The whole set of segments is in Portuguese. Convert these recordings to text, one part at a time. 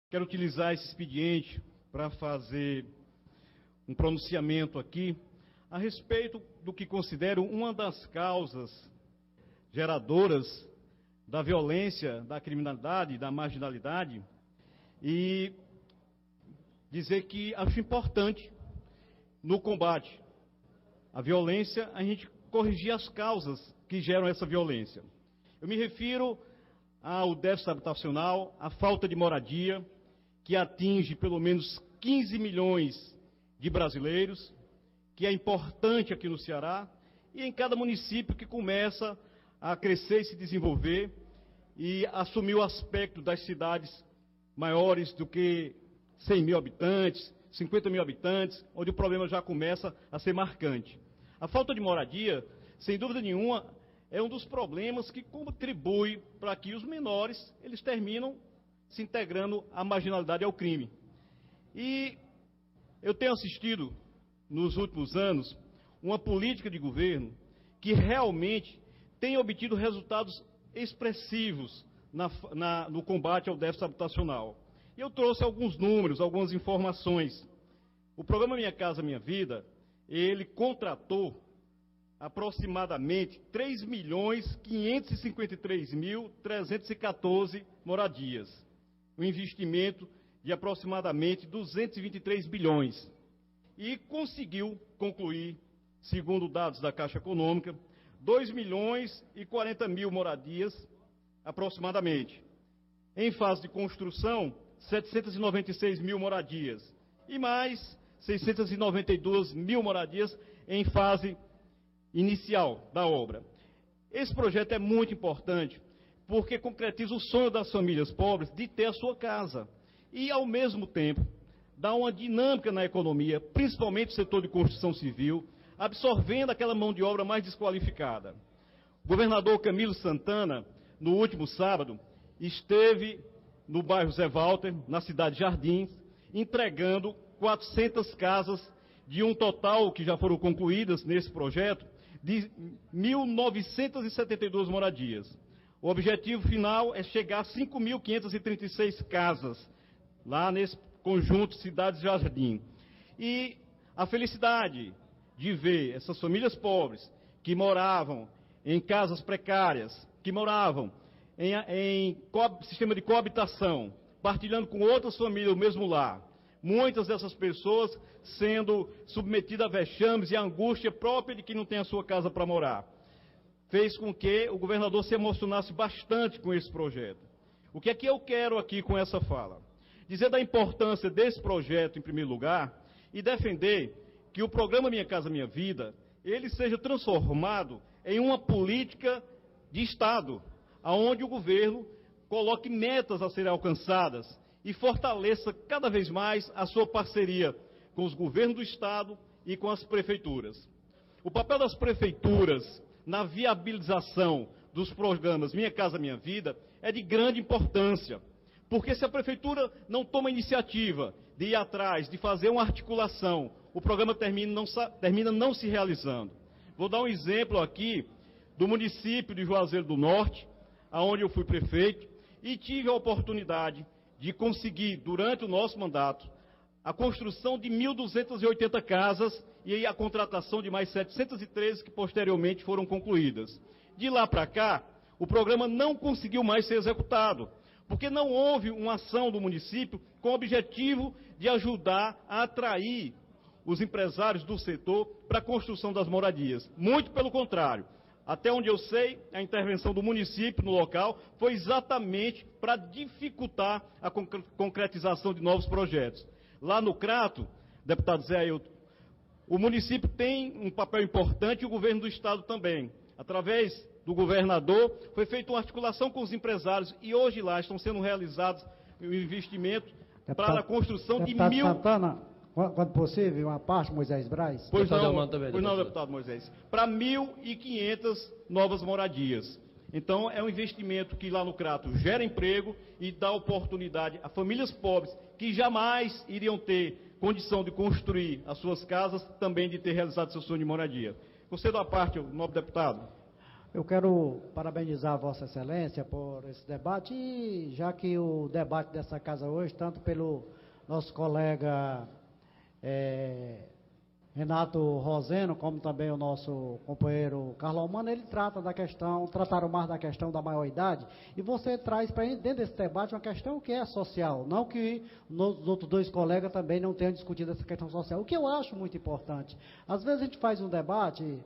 Quero utilizar esse expediente para fazer um pronunciamento aqui a respeito do que considero uma das causas geradoras da violência, da criminalidade, da marginalidade, e dizer que acho importante, no combate à violência, a gente corrigir as causas que geram essa violência. Eu me refiro ao déficit habitacional, à falta de moradia, que atinge pelo menos 15 milhões de brasileiros, que é importante aqui no Ceará, e em cada município que começa a crescer e se desenvolver, e assumir o aspecto das cidades maiores do que 100 mil habitantes, 50 mil habitantes, onde o problema já começa a ser marcante. A falta de moradia, sem dúvida nenhuma, é um dos problemas que contribui para que os menores, eles terminam se integrando à marginalidade e ao crime. E eu tenho assistido, nos últimos anos, uma política de governo que realmente tem obtido resultados expressivos no combate ao déficit habitacional. E eu trouxe alguns números, algumas informações. O programa Minha Casa Minha Vida, ele contratou aproximadamente 3.553.314 moradias. Um investimento de aproximadamente 223 bilhões. E conseguiu concluir, segundo dados da Caixa Econômica, 2.040.000 moradias, aproximadamente. Em fase de construção, 796 mil moradias. E mais 692 mil moradias em fase inicial da obra. Esse projeto é muito importante, porque concretiza o sonho das famílias pobres de ter a sua casa. E, ao mesmo tempo, dá uma dinâmica na economia, principalmente no setor de construção civil, absorvendo aquela mão de obra mais desqualificada. O governador Camilo Santana, no último sábado, esteve no bairro Zé Walter, na cidade de Jardins, entregando 400 casas, de um total que já foram concluídas nesse projeto, de 1.972 moradias. O objetivo final é chegar a 5.536 casas, lá nesse conjunto Cidades Jardim. E a felicidade de ver essas famílias pobres que moravam em casas precárias, que moravam em sistema de coabitação, partilhando com outras famílias o mesmo lar. Muitas dessas pessoas sendo submetidas a vexames e a angústia própria de quem não tem a sua casa para morar. Fez com que o governador se emocionasse bastante com esse projeto. O que é que eu quero aqui com essa fala? Dizer da importância desse projeto, em primeiro lugar, e defender que o programa Minha Casa Minha Vida, ele seja transformado em uma política de Estado, onde o governo coloque metas a serem alcançadas e fortaleça cada vez mais a sua parceria com os governos do Estado e com as prefeituras. O papel das prefeituras na viabilização dos programas Minha Casa Minha Vida é de grande importância, porque se a prefeitura não toma iniciativa de ir atrás, de fazer uma articulação, o programa termina não se realizando. Vou dar um exemplo aqui do município de Juazeiro do Norte, onde eu fui prefeito, e tive a oportunidade de conseguir, durante o nosso mandato, a construção de 1.280 casas e a contratação de mais 713 que posteriormente foram concluídas. De lá para cá, o programa não conseguiu mais ser executado, porque não houve uma ação do município com o objetivo de ajudar a atrair os empresários do setor para a construção das moradias. Muito pelo contrário. Até onde eu sei, a intervenção do município no local foi exatamente para dificultar a concretização de novos projetos. Lá no Crato, deputado Zé Ailton, o município tem um papel importante e o governo do Estado também. Através do governador, foi feita uma articulação com os empresários e hoje lá estão sendo realizados o investimento para a construção de 1.000... Santana, quando possível, uma parte, Moisés Braz. Pois não, deputado Moisés. Para 1.500 novas moradias. Então, é um investimento que lá no Crato gera emprego e dá oportunidade a famílias pobres que jamais iriam ter condição de construir as suas casas, também de ter realizado seu sonho de moradia. Concedo à parte, nobre deputado. Eu quero parabenizar Vossa Excelência por esse debate, e já que o debate dessa casa hoje, tanto pelo nosso colega Renato Roseno, como também o nosso companheiro Carlos Almano, ele trataram mais da questão da maioridade, e você traz para dentro desse debate uma questão que é social, não que os outros dois colegas também não tenham discutido essa questão social, o que eu acho muito importante. Às vezes a gente faz um debate,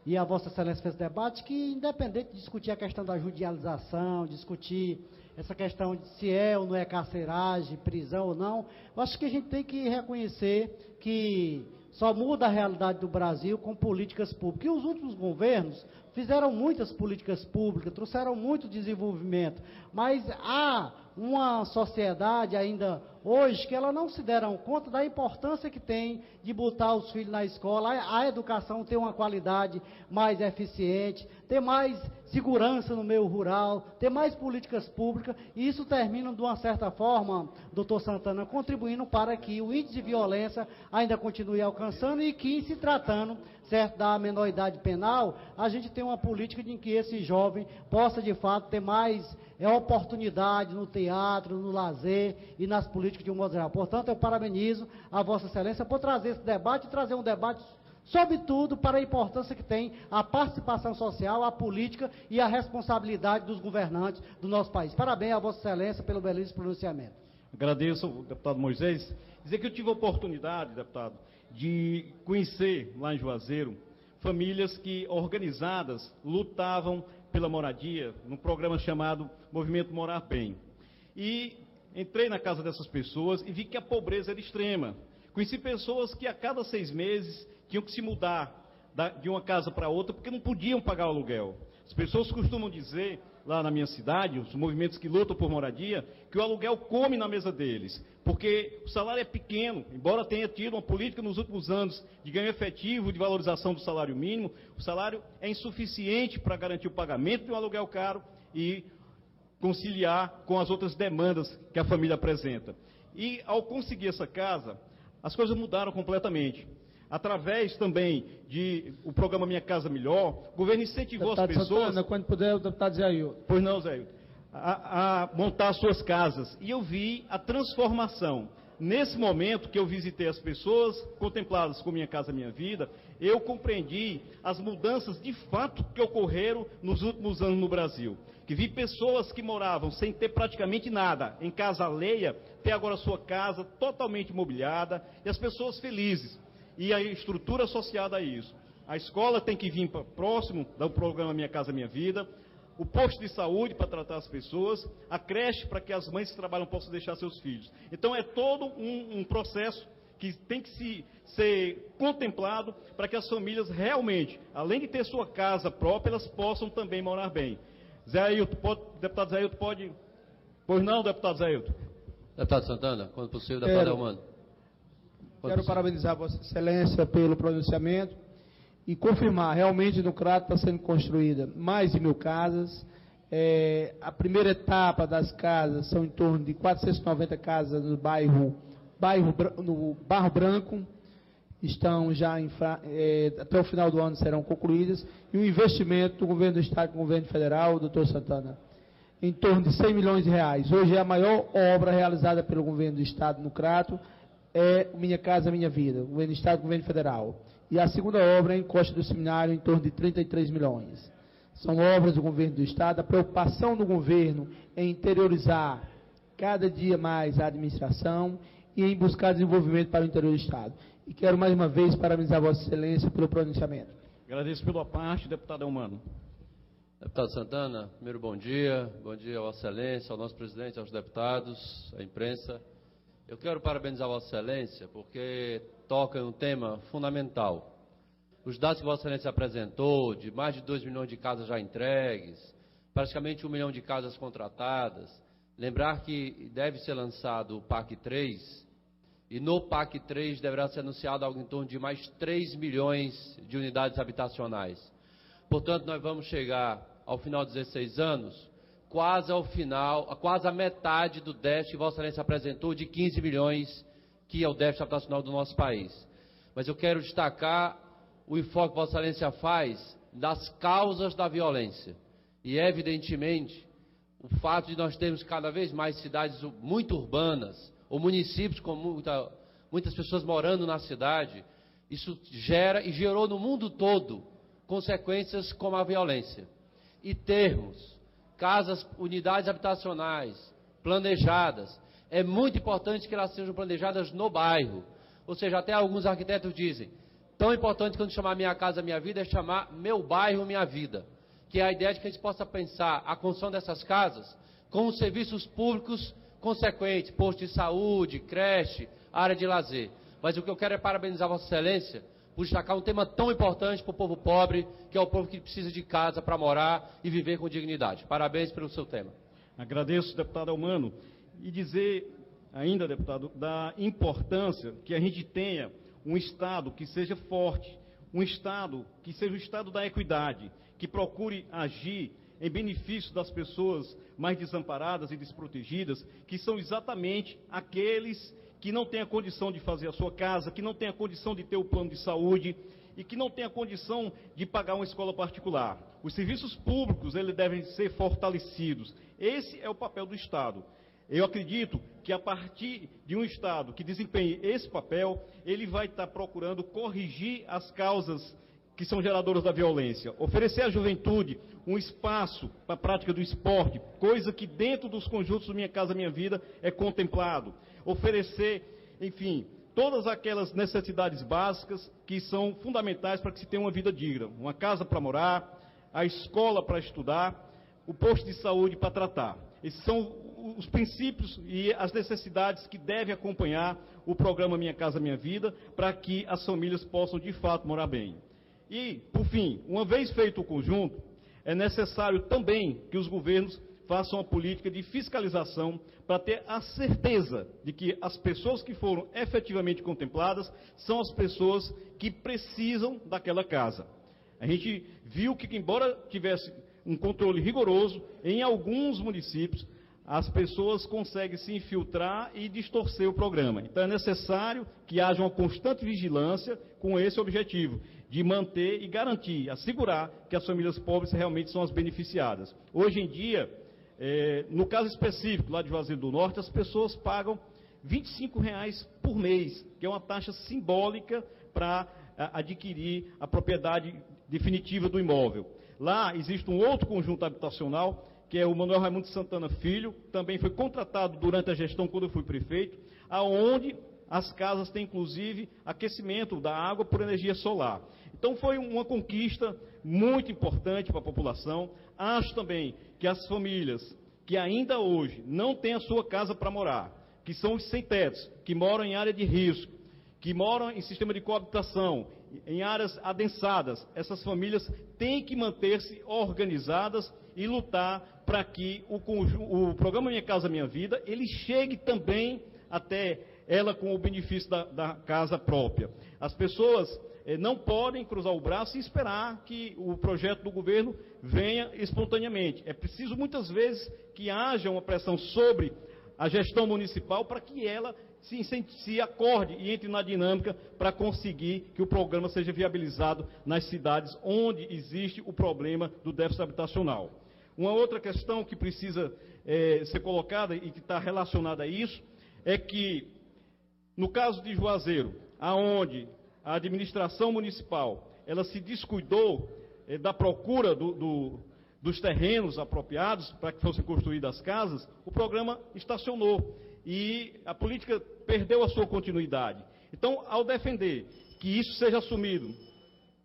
e a Vossa Excelência fez debate, que independente de discutir a questão da judicialização, discutir essa questão de se é ou não é carceragem, prisão ou não, eu acho que a gente tem que reconhecer que só muda a realidade do Brasil com políticas públicas. E os últimos governos fizeram muitas políticas públicas, trouxeram muito desenvolvimento, mas há uma sociedade ainda hoje que ela não se deram conta da importância que tem de botar os filhos na escola, a educação ter uma qualidade mais eficiente, ter mais segurança no meio rural, ter mais políticas públicas, e isso termina de uma certa forma, doutor Santana, contribuindo para que o índice de violência ainda continue alcançando, e que, se tratando, certo, da menoridade penal, a gente tem uma política de que esse jovem possa, de fato, ter mais oportunidade no teatro, no lazer e nas políticas de um modo geral. Portanto, eu parabenizo a Vossa Excelência por trazer esse debate, e trazer um debate, sobretudo, para a importância que tem a participação social, a política e a responsabilidade dos governantes do nosso país. Parabéns a Vossa Excelência pelo belíssimo pronunciamento. Agradeço, deputado Moisés. Dizer que eu tive a oportunidade, deputado, de conhecer lá em Juazeiro famílias que, organizadas, lutavam pela moradia, num programa chamado Movimento Morar Bem. E entrei na casa dessas pessoas e vi que a pobreza era extrema. Conheci pessoas que a cada 6 meses tinham que se mudar de uma casa para outra porque não podiam pagar o aluguel. As pessoas costumam dizer, lá na minha cidade, os movimentos que lutam por moradia, que o aluguel come na mesa deles, porque o salário é pequeno, embora tenha tido uma política nos últimos anos de ganho efetivo, de valorização do salário mínimo, o salário é insuficiente para garantir o pagamento de um aluguel caro e conciliar com as outras demandas que a família apresenta. E, ao conseguir essa casa, as coisas mudaram completamente. Através também do programa Minha Casa Melhor, o governo incentivou deputado as pessoas... Santana, quando puder, o deputado Zé Ailton. Pois não, Zé Ailton. A montar suas casas. E eu vi a transformação. Nesse momento que eu visitei as pessoas contempladas com Minha Casa Minha Vida, eu compreendi as mudanças de fato que ocorreram nos últimos anos no Brasil. Que vi pessoas que moravam sem ter praticamente nada, em casa alheia, ter agora sua casa totalmente mobiliada, e as pessoas felizes. E a estrutura associada a isso. A escola tem que vir próximo do programa Minha Casa Minha Vida, o posto de saúde para tratar as pessoas, a creche para que as mães que trabalham possam deixar seus filhos. Então é todo um processo que tem que ser contemplado para que as famílias realmente, além de ter sua casa própria, elas possam também morar bem. Zé Ailton, deputado Zé Ailton pode... Pois não, deputado Zé Ailton. Deputado Santana, quando possível, deputado Almano. Quero parabenizar Vossa Excelência pelo pronunciamento e confirmar, realmente no Crato está sendo construída mais de 1.000 casas. A primeira etapa das casas são em torno de 490 casas no no Barro Branco, estão já até o final do ano serão concluídas, e o investimento do governo do Estado com o governo federal, doutor Santana, em torno de 100 milhões de reais. Hoje é a maior obra realizada pelo governo do Estado no Crato, é Minha Casa Minha Vida, governo do Estado e governo federal. E a segunda obra é em Costa do Seminário, em torno de 33 milhões. São obras do governo do Estado. A preocupação do governo é interiorizar cada dia mais a administração e em buscar desenvolvimento para o interior do Estado. E quero mais uma vez parabenizar Vossa Excelência pelo pronunciamento. Agradeço pela parte, deputado Almano. Deputado Santana, primeiro bom dia a Vossa Excelência, ao nosso presidente, aos deputados, à imprensa. Eu quero parabenizar Vossa Excelência porque toca em um tema fundamental. Os dados que Vossa Excelência apresentou, de mais de 2 milhões de casas já entregues, praticamente 1 milhão de casas contratadas, lembrar que deve ser lançado o PAC 3, e no PAC 3 deverá ser anunciado algo em torno de mais 3 milhões de unidades habitacionais. Portanto, nós vamos chegar ao final de 16 anos, quase a metade do déficit que Vossa Excelência apresentou, de 15 milhões, que é o déficit habitacional do nosso país. Mas eu quero destacar o enfoque que Vossa Excelência faz das causas da violência. E, evidentemente, o fato de nós termos cada vez mais cidades muito urbanas, ou municípios com muitas pessoas morando na cidade, isso gera e gerou no mundo todo consequências como a violência. E termos casas, unidades habitacionais planejadas, é muito importante que elas sejam planejadas no bairro. Ou seja, até alguns arquitetos dizem, tão importante quando chamar Minha Casa Minha Vida é chamar Meu Bairro Minha Vida, que é a ideia de que a gente possa pensar a construção dessas casas com os serviços públicos consequentes, posto de saúde, creche, área de lazer. Mas o que eu quero é parabenizar Vossa Excelência por destacar um tema tão importante para o povo pobre, que é o povo que precisa de casa para morar e viver com dignidade. Parabéns pelo seu tema. Agradeço, deputado Elmano, e dizer ainda, deputado, da importância que a gente tenha um Estado que seja forte, um Estado que seja o Estado da equidade, que procure agir em benefício das pessoas mais desamparadas e desprotegidas, que são exatamente aqueles que não têm a condição de fazer a sua casa, que não têm a condição de ter o plano de saúde e que não têm a condição de pagar uma escola particular. Os serviços públicos, eles devem ser fortalecidos. Esse é o papel do Estado. Eu acredito que a partir de um Estado que desempenhe esse papel, ele vai estar procurando corrigir as causas que são geradoras da violência. Oferecer à juventude um espaço para a prática do esporte, coisa que dentro dos conjuntos do Minha Casa Minha Vida é contemplado. Oferecer, enfim, todas aquelas necessidades básicas que são fundamentais para que se tenha uma vida digna. Uma casa para morar, a escola para estudar, o posto de saúde para tratar. Esses são os princípios e as necessidades que devem acompanhar o programa Minha Casa Minha Vida, para que as famílias possam, de fato, morar bem. E, por fim, uma vez feito o conjunto, é necessário também que os governos façam uma política de fiscalização para ter a certeza de que as pessoas que foram efetivamente contempladas são as pessoas que precisam daquela casa. A gente viu que, embora tivesse um controle rigoroso, em alguns municípios, as pessoas conseguem se infiltrar e distorcer o programa. Então, é necessário que haja uma constante vigilância com esse objetivo, de manter e garantir, assegurar que as famílias pobres realmente são as beneficiadas. Hoje em dia, no caso específico lá de Juazeiro do Norte, as pessoas pagam R$ 25,00 por mês, que é uma taxa simbólica para adquirir a propriedade definitiva do imóvel. Lá existe um outro conjunto habitacional, que é o Manuel Raimundo Santana Filho, também foi contratado durante a gestão quando eu fui prefeito, aonde as casas têm, inclusive, aquecimento da água por energia solar. Então, foi uma conquista muito importante para a população. Acho também que as famílias que ainda hoje não têm a sua casa para morar, que são os sem-tetos, que moram em área de risco, que moram em sistema de coabitação, em áreas adensadas, essas famílias têm que manter-se organizadas e lutar para que o programa Minha Casa Minha Vida, ele chegue também até ela com o benefício da casa própria. As pessoas não podem cruzar o braço e esperar que o projeto do governo venha espontaneamente. É preciso, muitas vezes, que haja uma pressão sobre a gestão municipal para que ela se acorde e entre na dinâmica para conseguir que o programa seja viabilizado nas cidades onde existe o problema do déficit habitacional. Uma outra questão que precisa ser colocada e que está relacionada a isso é que, no caso de Juazeiro, aonde a administração municipal ela se descuidou da procura dos terrenos apropriados para que fossem construídas as casas, o programa estacionou e a política perdeu a sua continuidade. Então, ao defender que isso seja assumido,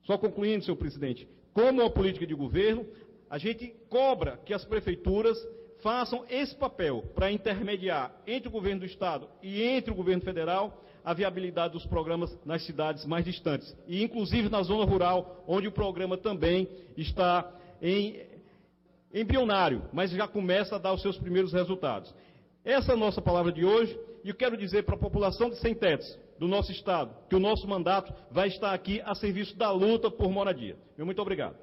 só concluindo, senhor presidente, como uma política de governo, a gente cobra que as prefeituras façam esse papel para intermediar entre o governo do Estado e entre o governo federal a viabilidade dos programas nas cidades mais distantes, e inclusive na zona rural, onde o programa também está embrionário, mas já começa a dar os seus primeiros resultados. Essa é a nossa palavra de hoje, e eu quero dizer para a população de sem-tetos do nosso Estado que o nosso mandato vai estar aqui a serviço da luta por moradia. Muito obrigado.